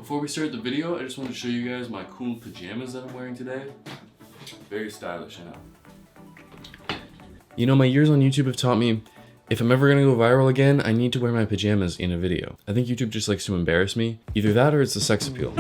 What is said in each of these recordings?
Before we start the video, I just want to show you guys my cool pajamas that I'm wearing today. Very stylish, I know. You know, my years on YouTube have taught me, if I'm ever gonna go viral again, I need to wear my pajamas in a video. I think YouTube just likes to embarrass me. Either that or it's the sex appeal.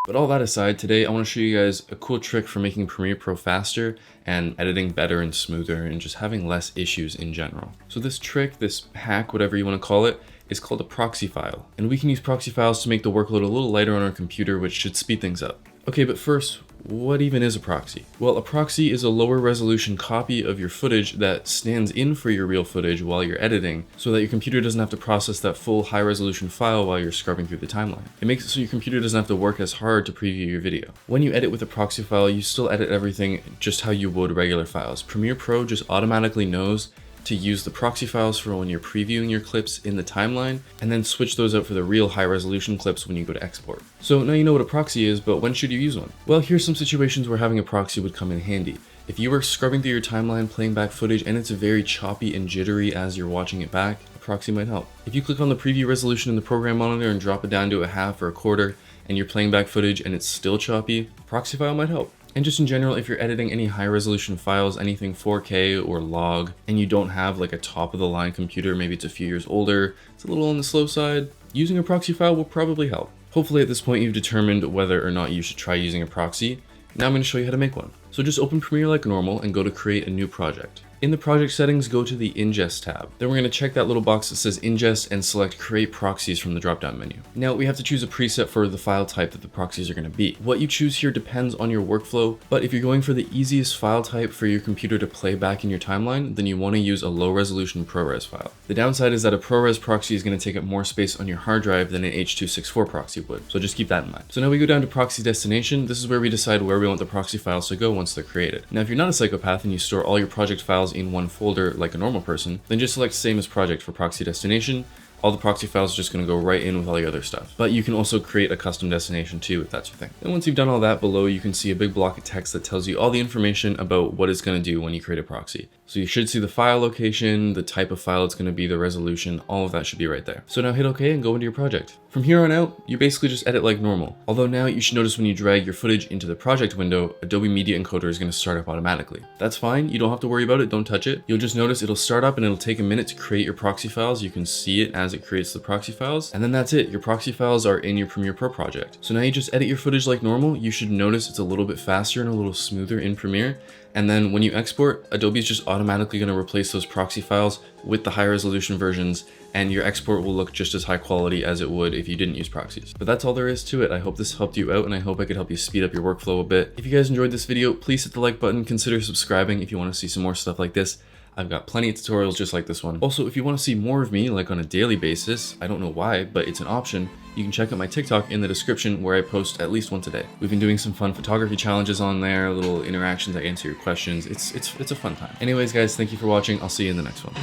But all that aside, today I want to show you guys a cool trick for making Premiere Pro faster and editing better and smoother and just having less issues in general. So this trick, this hack, whatever you want to call it, is called a proxy file. And we can use proxy files to make the workload a little lighter on our computer, which should speed things up. Okay, but first, what even is a proxy? Well, a proxy is a lower resolution copy of your footage that stands in for your real footage while you're editing, so that your computer doesn't have to process that full high resolution file while you're scrubbing through the timeline. It makes it so your computer doesn't have to work as hard to preview your video. When you edit with a proxy file, you still edit everything just how you would regular files. Premiere Pro just automatically knows to use the proxy files for when you're previewing your clips in the timeline, and then switch those out for the real high resolution clips when you go to export. So now you know what a proxy is, but when should you use one? Well, here's some situations where having a proxy would come in handy. If you were scrubbing through your timeline, playing back footage, and it's very choppy and jittery as you're watching it back, a proxy might help. If you click on the preview resolution in the program monitor and drop it down to a half or a quarter, and you're playing back footage and it's still choppy, a proxy file might help. And just in general, if you're editing any high resolution files, anything 4K or log, and you don't have like a top of the line computer, maybe it's a few years older, it's a little on the slow side, using a proxy file will probably help. Hopefully at this point you've determined whether or not you should try using a proxy. Now I'm going to show you how to make one. So just open Premiere like normal and go to create a new project. In the project settings, go to the ingest tab. Then we're going to check that little box that says ingest and select create proxies from the drop-down menu. Now we have to choose a preset for the file type that the proxies are going to be. What you choose here depends on your workflow, but if you're going for the easiest file type for your computer to play back in your timeline, then you want to use a low resolution ProRes file. The downside is that a ProRes proxy is going to take up more space on your hard drive than an H.264 proxy would, so just keep that in mind. So now we go down to proxy destination. This is where we decide where we want the proxy files to go once they're created. Now if you're not a psychopath and you store all your project files in one folder like a normal person, then just select same as project for proxy destination. All the proxy files are just going to go right in with all your other stuff. But you can also create a custom destination too if that's your thing. And once you've done all that, below you can see a big block of text that tells you all the information about what it's going to do when you create a proxy. So you should see the file location, the type of file it's going to be, the resolution, all of that should be right there. So now hit OK and go into your project. From here on out, you basically just edit like normal. Although now you should notice when you drag your footage into the project window, Adobe Media Encoder is going to start up automatically. That's fine, you don't have to worry about it, don't touch it. You'll just notice it'll start up and it'll take a minute to create your proxy files. You can see it as it creates the proxy files, and then that's it. Your proxy files are in your Premiere Pro project. So now you just edit your footage like normal. You should notice it's a little bit faster and a little smoother in Premiere. And then when you export, Adobe is just automatically going to replace those proxy files with the high resolution versions, and your export will look just as high quality as it would if you didn't use proxies. But that's all there is to it. I hope this helped you out, and I hope I could help you speed up your workflow a bit. If you guys enjoyed this video, please hit the like button. Consider subscribing if you want to see some more stuff like this. I've got plenty of tutorials just like this one. Also, if you want to see more of me, like on a daily basis, I don't know why, but it's an option, you can check out my TikTok in the description where I post at least once a day. We've been doing some fun photography challenges on there, little interactions, I answer your questions. It's a fun time. Anyways, guys, thank you for watching. I'll see you in the next one.